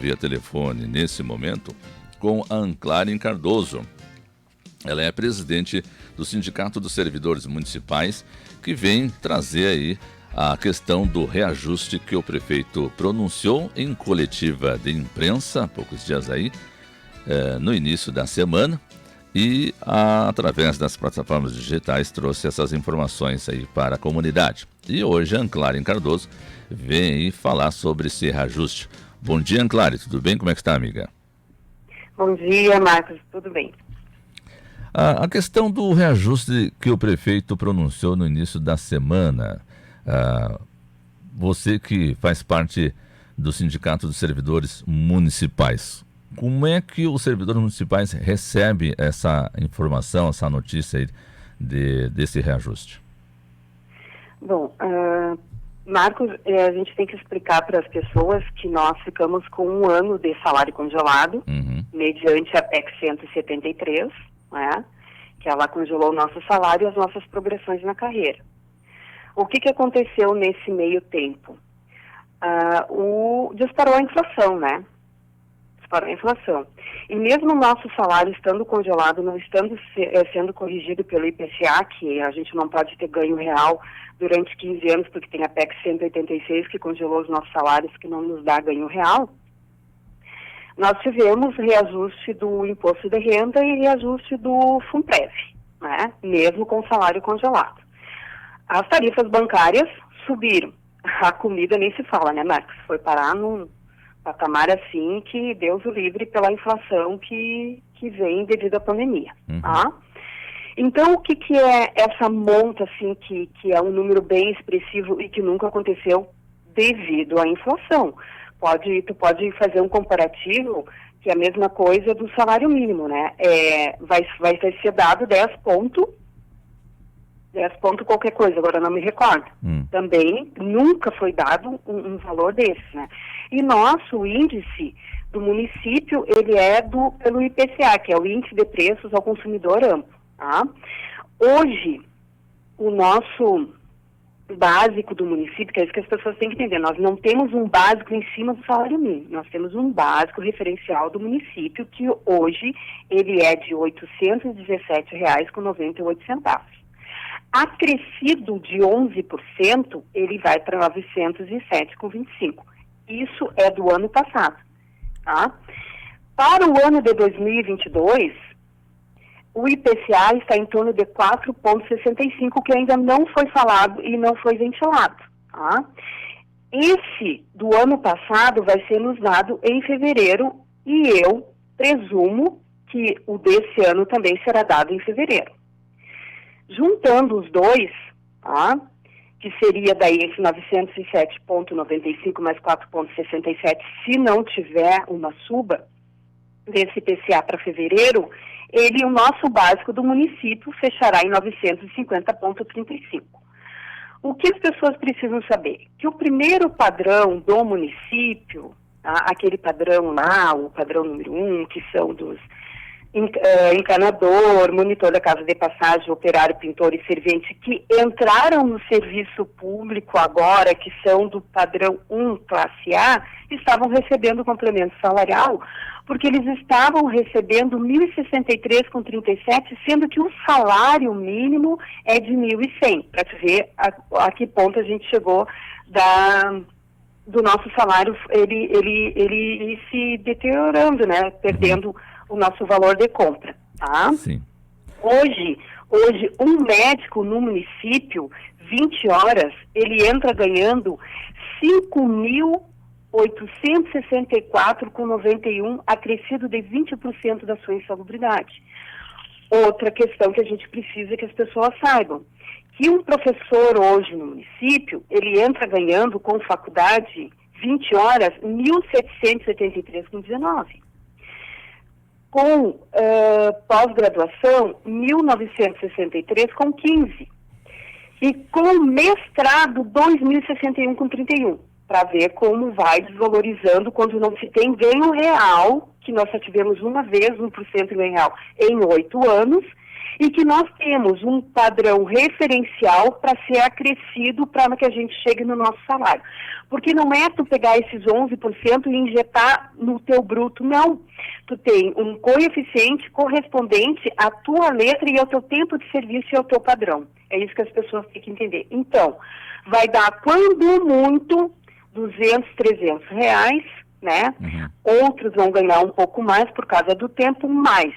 via telefone nesse momento com a Anclaren Cardoso. Ela é presidente do Sindicato dos Servidores Municipais, que vem trazer aí a questão do reajuste que o prefeito pronunciou em coletiva de imprensa há poucos dias aí, no início da semana, e através das plataformas digitais trouxe essas informações aí para a comunidade. E hoje a Anclaren Cardoso vem aí falar sobre esse reajuste. Bom dia, Anclaren, tudo bem? Como é que está, amiga? Bom dia, Marcos, tudo bem. A questão do reajuste que o prefeito pronunciou no início da semana, você que faz parte do Sindicato dos Servidores Municipais, como é que os servidores municipais recebem essa informação, essa notícia aí desse reajuste? Bom, Marcos, a gente tem que explicar para as pessoas que nós ficamos com 1 ano de salário congelado, mediante a PEC 173, né, que ela congelou o nosso salário e as nossas progressões na carreira. O que aconteceu nesse meio tempo? Disparou a inflação, né? Disparou a inflação. E mesmo o nosso salário estando congelado, não estando sendo corrigido pelo IPCA, que a gente não pode ter ganho real durante 15 anos, porque tem a PEC 186 que congelou os nossos salários, que não nos dá ganho real, nós tivemos reajuste do imposto de renda e reajuste do Funprev, né? Mesmo com o salário congelado. As tarifas bancárias subiram. A comida nem se fala, né, Marcos? Foi parar num patamar assim que Deus o livre pela inflação que vem devido à pandemia. Tá? Então, o que é essa monta, assim, que é um número bem expressivo e que nunca aconteceu devido à inflação? Tu pode fazer um comparativo, que é a mesma coisa do salário mínimo, né? Vai ser dado 10 ponto qualquer coisa, agora não me recordo. Também nunca foi dado um valor desse, né? E nosso índice do município, ele é pelo IPCA, que é o Índice de Preços ao Consumidor Amplo, tá? Hoje, o nosso básico do município, que é isso que as pessoas têm que entender, nós não temos um básico em cima do salário mínimo, nós temos um básico referencial do município, que hoje ele é de R$ 817,98. Acrescido de 11%, ele vai para R$ 907,25. Isso é do ano passado. Tá? Para o ano de 2022, o IPCA está em torno de 4,65, que ainda não foi falado e não foi ventilado. Tá? Esse do ano passado vai ser nos dado em fevereiro e eu presumo que o desse ano também será dado em fevereiro. Juntando os dois, tá? Que seria daí esse 907,95 mais 4,67, se não tiver uma suba desse IPCA para fevereiro, o nosso básico do município fechará em 950,35. O que as pessoas precisam saber? Que o primeiro padrão do município, tá? Aquele padrão lá, o padrão número 1, que são dos encanador, monitor da casa de passagem, operário, pintor e servente, que entraram no serviço público agora, que são do padrão 1, classe A, estavam recebendo complemento salarial, porque eles estavam recebendo R$ 1.063,37, sendo que o salário mínimo é de R$ 1.100, para te ver a que ponto a gente chegou do nosso salário, ele se deteriorando, né, perdendo o nosso valor de compra, tá? Sim. Hoje, um médico no município, 20 horas, ele entra ganhando R$ 5.864,91, acrescido de 20% da sua insalubridade. Outra questão que a gente precisa que as pessoas saibam, que um professor hoje no município, ele entra ganhando com faculdade, 20 horas, R$ 1.773,19. Com pós-graduação, 1.963,15. E com mestrado, 2.061,31. Para ver como vai desvalorizando quando não se tem ganho real, que nós só tivemos uma vez 1% de ganho real em 8 anos, e que nós temos um padrão referencial para ser acrescido para que a gente chegue no nosso salário. Porque não é tu pegar esses 11% e injetar no teu bruto, não. Tu tem um coeficiente correspondente à tua letra e ao teu tempo de serviço e ao teu padrão. É isso que as pessoas têm que entender. Então, vai dar, quando muito, 200, 300 reais, né? Outros vão ganhar um pouco mais por causa do tempo, mas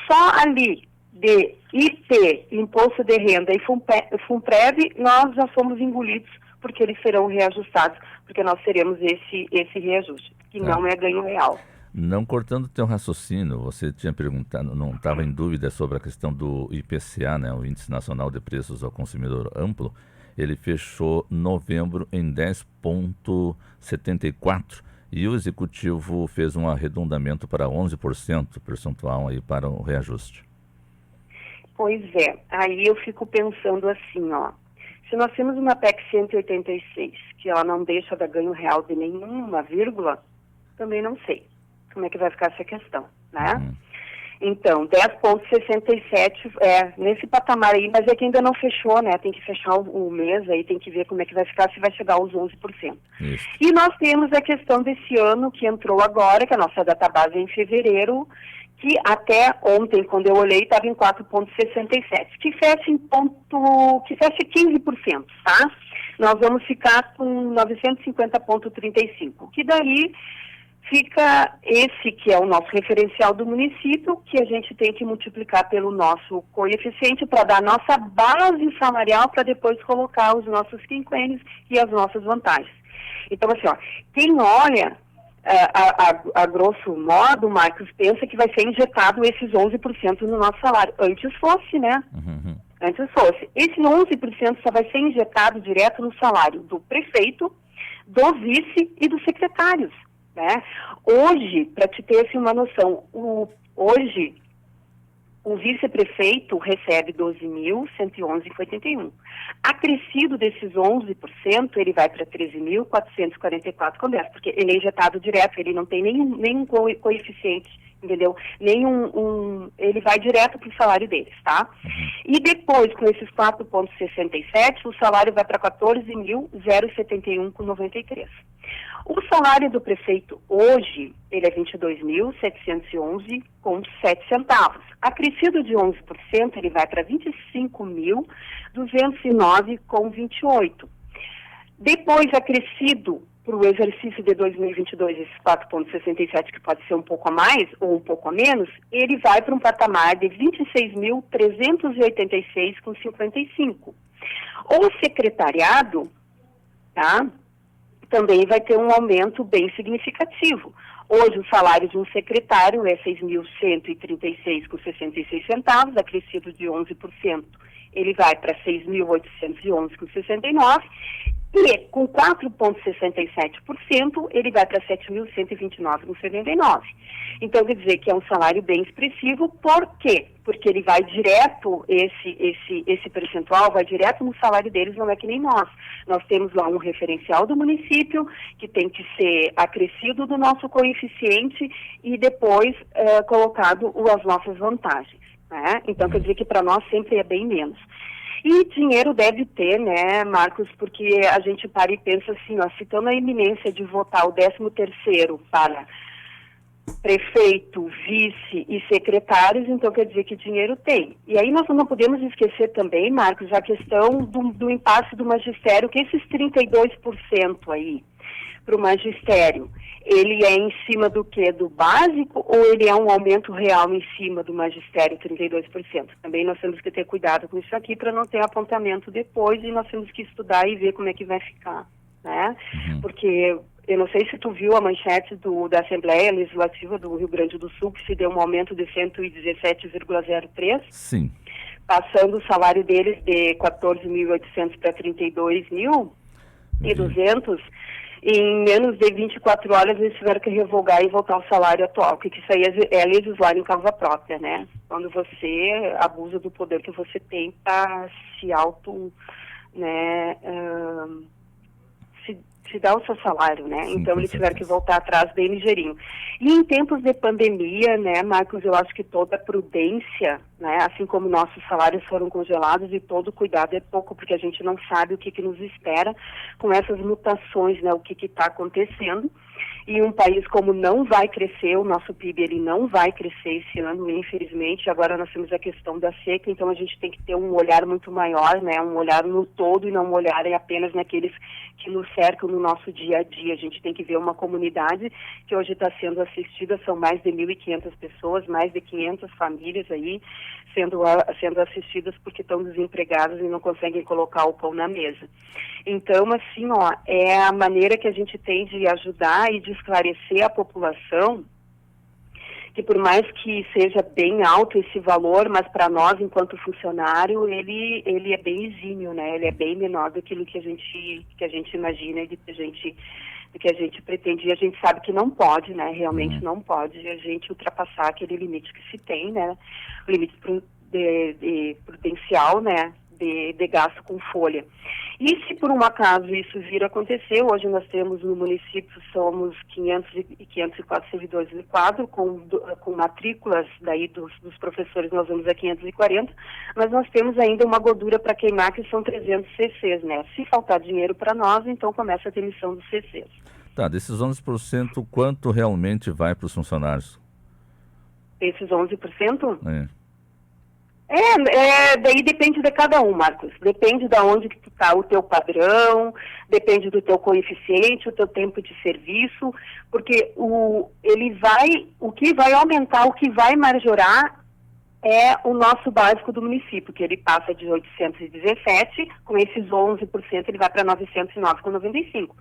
só ali de IP, Imposto de Renda e FUNPREV, nós já somos engolidos, porque eles serão reajustados, porque nós teremos esse reajuste, que não é ganho real. Não cortando o teu raciocínio, você tinha perguntado, não estava em dúvida sobre a questão do IPCA, né, o Índice Nacional de Preços ao Consumidor Amplo. Ele fechou novembro em 10,74 e o Executivo fez um arredondamento para 11% percentual aí para o reajuste. Pois é, aí eu fico pensando assim, ó, se nós temos uma PEC 186, que ela não deixa dar ganho real de nenhuma vírgula, também não sei como é que vai ficar essa questão, né? Então, 10,67 nesse patamar aí, mas é que ainda não fechou, né? Tem que fechar o mês aí, tem que ver como é que vai ficar, se vai chegar aos 11%. Isso. E nós temos a questão desse ano que entrou agora, que a nossa database é em fevereiro, que até ontem, quando eu olhei, estava em 4,67, que fecha 15%, tá? Nós vamos ficar com 950,35, que daí fica esse que é o nosso referencial do município, que a gente tem que multiplicar pelo nosso coeficiente para dar a nossa base salarial para depois colocar os nossos quinquênios e as nossas vantagens. Então, assim, ó, quem olha, a grosso modo, Marcos, pensa que vai ser injetado esses 11% no nosso salário. Antes fosse, né? Antes fosse. Esse 11% só vai ser injetado direto no salário do prefeito, do vice e dos secretários. Né? Hoje, para te ter assim, uma noção, hoje o vice-prefeito recebe 12.111,81. Acrescido desses 11%, ele vai para 13.444,10, porque ele é injetado direto, ele não tem nenhum coeficiente, entendeu? Ele vai direto para o salário deles, tá? E depois, com esses 4,67, o salário vai para 14.071,93. O salário do prefeito hoje, ele é 22.711,07 centavos. Acrescido de 11%, ele vai para 25.209,28. Depois, acrescido para o exercício de 2022, esses 4,67, que pode ser um pouco a mais ou um pouco a menos, ele vai para um patamar de 26.386,55. O secretariado, tá, também vai ter um aumento bem significativo. Hoje, o salário de um secretário é 6.136,66 centavos, acrescido de 11%, ele vai para 6.811,69, e com 4,67%, ele vai para 7.129,79. Então, quer dizer que é um salário bem expressivo. Por quê? Porque ele vai direto, esse percentual vai direto no salário deles, não é que nem nós. Nós temos lá um referencial do município, que tem que ser acrescido do nosso coeficiente e depois colocado as nossas vantagens. Né? Então, quer dizer que para nós sempre é bem menos. E dinheiro deve ter, né, Marcos, porque a gente para e pensa assim, ó, se estão na iminência de votar o 13º para prefeito, vice e secretários, então quer dizer que dinheiro tem. E aí nós não podemos esquecer também, Marcos, a questão do impasse do magistério, que esses 32% aí para o magistério, ele é em cima do quê? Do básico ou ele é um aumento real em cima do magistério, 32%? Também nós temos que ter cuidado com isso aqui para não ter apontamento depois e nós temos que estudar e ver como é que vai ficar, né? Porque eu não sei se tu viu a manchete da Assembleia Legislativa do Rio Grande do Sul, que se deu um aumento de 117,03%. Sim. Passando o salário deles de 14.800 para 32.200. Em menos de 24 horas eles tiveram que revogar e voltar ao salário atual, porque isso aí é legislar em causa própria, né? Quando você abusa do poder que você tem para se auto, né, te dá o seu salário, né? Sim, então com eles tiveram certeza. que voltar atrás bem ligeirinho. E em tempos de pandemia, né, Marcos, eu acho que toda prudência, né, assim como nossos salários foram congelados, e todo cuidado é pouco, porque a gente não sabe o que nos espera com essas mutações, né, o que está acontecendo. E um país como não vai crescer, o nosso PIB ele não vai crescer esse ano, infelizmente. Agora nós temos a questão da seca, então a gente tem que ter um olhar muito maior, né? Um olhar no todo e não um olhar apenas naqueles que nos cercam no nosso dia a dia. A gente tem que ver uma comunidade que hoje está sendo assistida, são mais de 1.500 pessoas, mais de 500 famílias aí sendo assistidas porque estão desempregadas e não conseguem colocar o pão na mesa. Então, assim, ó, é a maneira que a gente tem de ajudar e de esclarecer a população, que por mais que seja bem alto esse valor, mas para nós, enquanto funcionário, ele é bem exímio, né? Ele é bem menor do que a gente imagina e do que a gente pretende. E a gente sabe que não pode, né? Realmente não pode a gente ultrapassar aquele limite que se tem, né? O limite prudencial, né? De gasto com folha. E se por um acaso isso vir a acontecer, hoje nós temos no município, somos 504 servidores de quadro, com matrículas daí dos professores, nós vamos a 540, mas nós temos ainda uma gordura para queimar, que são 300 CCs, né? Se faltar dinheiro para nós, então começa a demissão dos CCs. Tá, desses 11%, quanto realmente vai para os funcionários? Esses 11%? É. Daí depende de cada um, Marcos. Depende de onde que está o teu padrão, depende do teu coeficiente, o teu tempo de serviço, porque o que vai aumentar, o que vai majorar é o nosso básico do município, que ele passa de 817, com esses 11% ele vai para 909,95.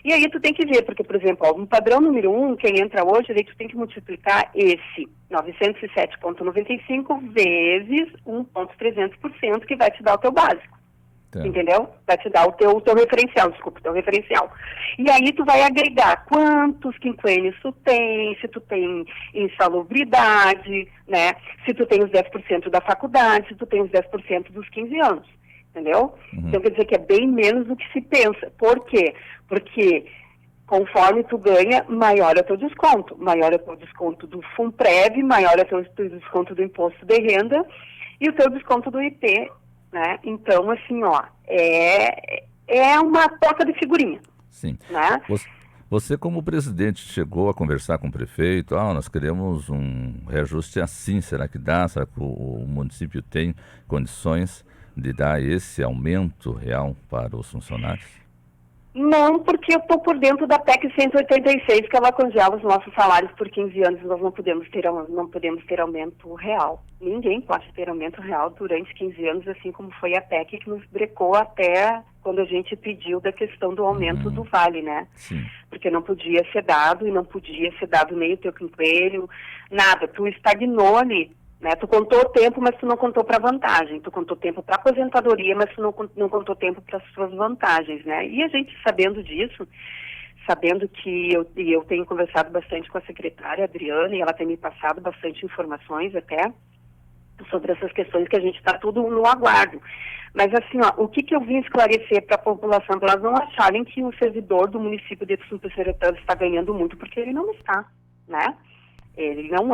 E aí tu tem que ver, porque, por exemplo, no padrão número 1, quem entra hoje, aí tu tem que multiplicar esse 907,95 vezes 1,300%, que vai te dar o teu básico. Entendeu? Vai te dar o teu referencial, teu referencial. E aí tu vai agregar quantos quinquênios tu tem, se tu tem insalubridade, né? Se tu tem os 10% da faculdade, se tu tem os 10% dos 15 anos, entendeu? Então quer dizer que é bem menos do que se pensa. Por quê? Porque conforme tu ganha, maior é o teu desconto. Maior é o teu desconto do Funprev, maior é o teu desconto do imposto de renda e o teu desconto do IP. Né? Então, assim, ó, é uma troca de figurinha. Sim. Né? Você, como presidente, chegou a conversar com o prefeito, nós queremos um reajuste assim, será que dá? Será que o município tem condições de dar esse aumento real para os funcionários? Não, porque eu estou por dentro da PEC 186, que ela congela os nossos salários por 15 anos, nós não podemos ter aumento real. Ninguém pode ter aumento real durante 15 anos, assim como foi a PEC que nos brecou até quando a gente pediu da questão do aumento do vale, né? Sim. Porque não podia ser dado, e não podia ser dado nem o teu quinquênio, nada. Tu estagnou ali. Né? Tu contou o tempo, mas tu não contou para vantagem. Tu contou tempo para aposentadoria, mas tu não contou tempo para as suas vantagens, né? E a gente sabendo disso, sabendo que eu tenho conversado bastante com a secretária Adriana, e ela tem me passado bastante informações até sobre essas questões, que a gente está tudo no aguardo. Mas assim, ó, o que eu vim esclarecer para a população, para elas não acharem que o servidor do município de Tupi-Sertã está ganhando muito, porque ele não está, né? Ele não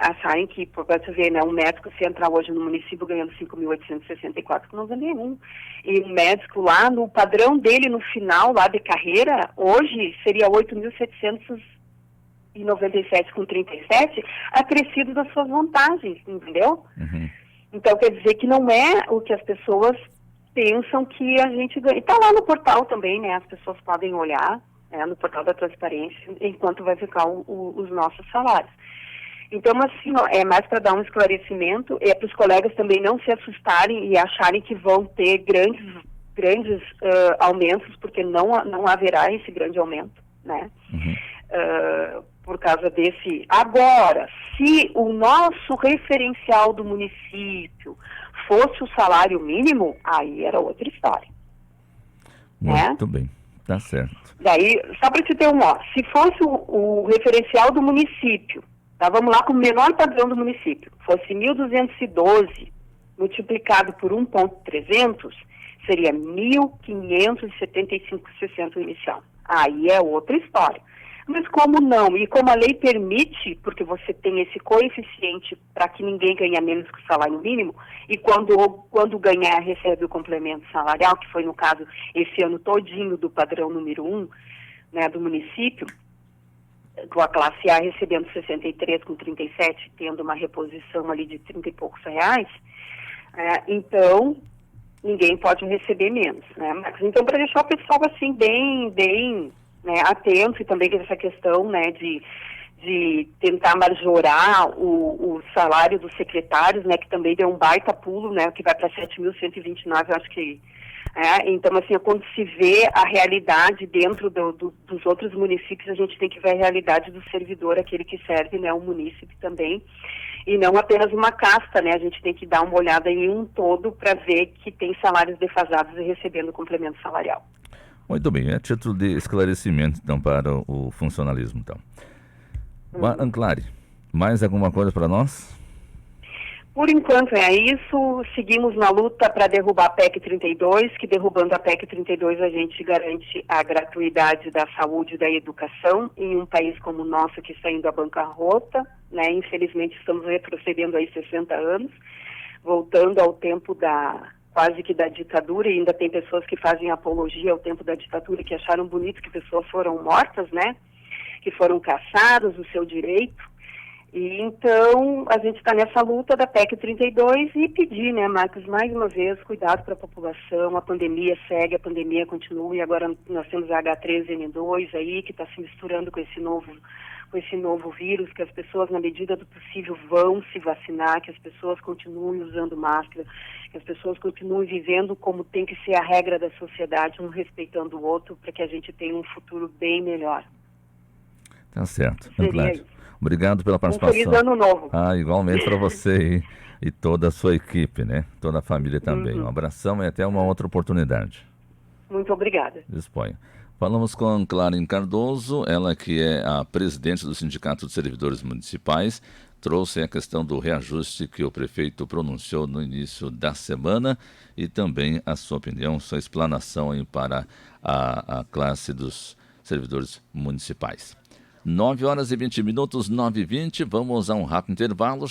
acharem que, por você ver, né, um médico, se entrar hoje no município ganhando 5.864, não ganha nenhum. E um médico lá, no padrão dele, no final lá de carreira, hoje seria 8.797,37, acrescido das suas vantagens, entendeu? Então, quer dizer que não é o que as pessoas pensam que a gente ganha. Está lá no portal também, né, as pessoas podem olhar, no portal da transparência, enquanto vai ficar os nossos salários. Então, assim, ó, é mais para dar um esclarecimento, para os colegas também não se assustarem e acharem que vão ter grandes aumentos, porque não haverá esse grande aumento, né? Por causa desse... Agora, se o nosso referencial do município fosse o salário mínimo, aí era outra história. Muito bem. Tá certo. Daí, só para te ter se fosse o referencial do município, tá, vamos lá com o menor padrão do município, fosse 1.212 multiplicado por 1.300, seria 1.575,60 o inicial. Aí é outra história. Mas como não? E como a lei permite, porque você tem esse coeficiente para que ninguém ganhe menos que o salário mínimo, e quando ganhar recebe o complemento salarial, que foi no caso esse ano todinho do padrão número 1, né, do município, com a classe A recebendo 63,37, tendo uma reposição ali de 30 e poucos reais, então ninguém pode receber menos, né? Mas, então, para deixar o pessoal assim bem né, atento, e também essa questão, né, de tentar majorar o salário dos secretários, né, que também deu um baita pulo, né, que vai para 7.129, eu acho que então, assim, quando se vê a realidade dentro dos outros municípios, a gente tem que ver a realidade do servidor, aquele que serve, né, o munícipe também, e não apenas uma casta, né, a gente tem que dar uma olhada em um todo para ver que tem salários defasados e recebendo complemento salarial. Muito bem, é título de esclarecimento, então, para o funcionalismo, então. Anclare, mais alguma coisa para nós? Por enquanto é isso, seguimos na luta para derrubar a PEC 32, que derrubando a PEC 32 a gente garante a gratuidade da saúde e da educação em um país como o nosso que está indo à bancarrota, né? Infelizmente estamos retrocedendo aí 60 anos, voltando ao tempo quase que da ditadura, e ainda tem pessoas que fazem apologia ao tempo da ditadura, que acharam bonito que pessoas foram mortas, né? Que foram caçadas, o seu direito. E então, a gente está nessa luta da PEC 32 e pedir, né, Marcos, mais uma vez, cuidado para a população, a pandemia segue, a pandemia continua, e agora nós temos a H3N2 aí, que está se misturando com esse novo vírus, que as pessoas, na medida do possível, vão se vacinar, que as pessoas continuem usando máscara, que as pessoas continuem vivendo como tem que ser a regra da sociedade, um respeitando o outro, para que a gente tenha um futuro bem melhor. Tá certo. Seria isso. Obrigado pela participação. Um feliz ano novo. Igualmente para você e toda a sua equipe, né? Toda a família também. Um abração e até uma outra oportunidade. Muito obrigada. Disponha. Falamos com a Anclare Cardoso, ela que é a presidente do Sindicato de Servidores Municipais, trouxe a questão do reajuste que o prefeito pronunciou no início da semana e também a sua opinião, sua explanação aí para a classe dos servidores municipais. 9h20, 9h20, vamos a um rápido intervalo.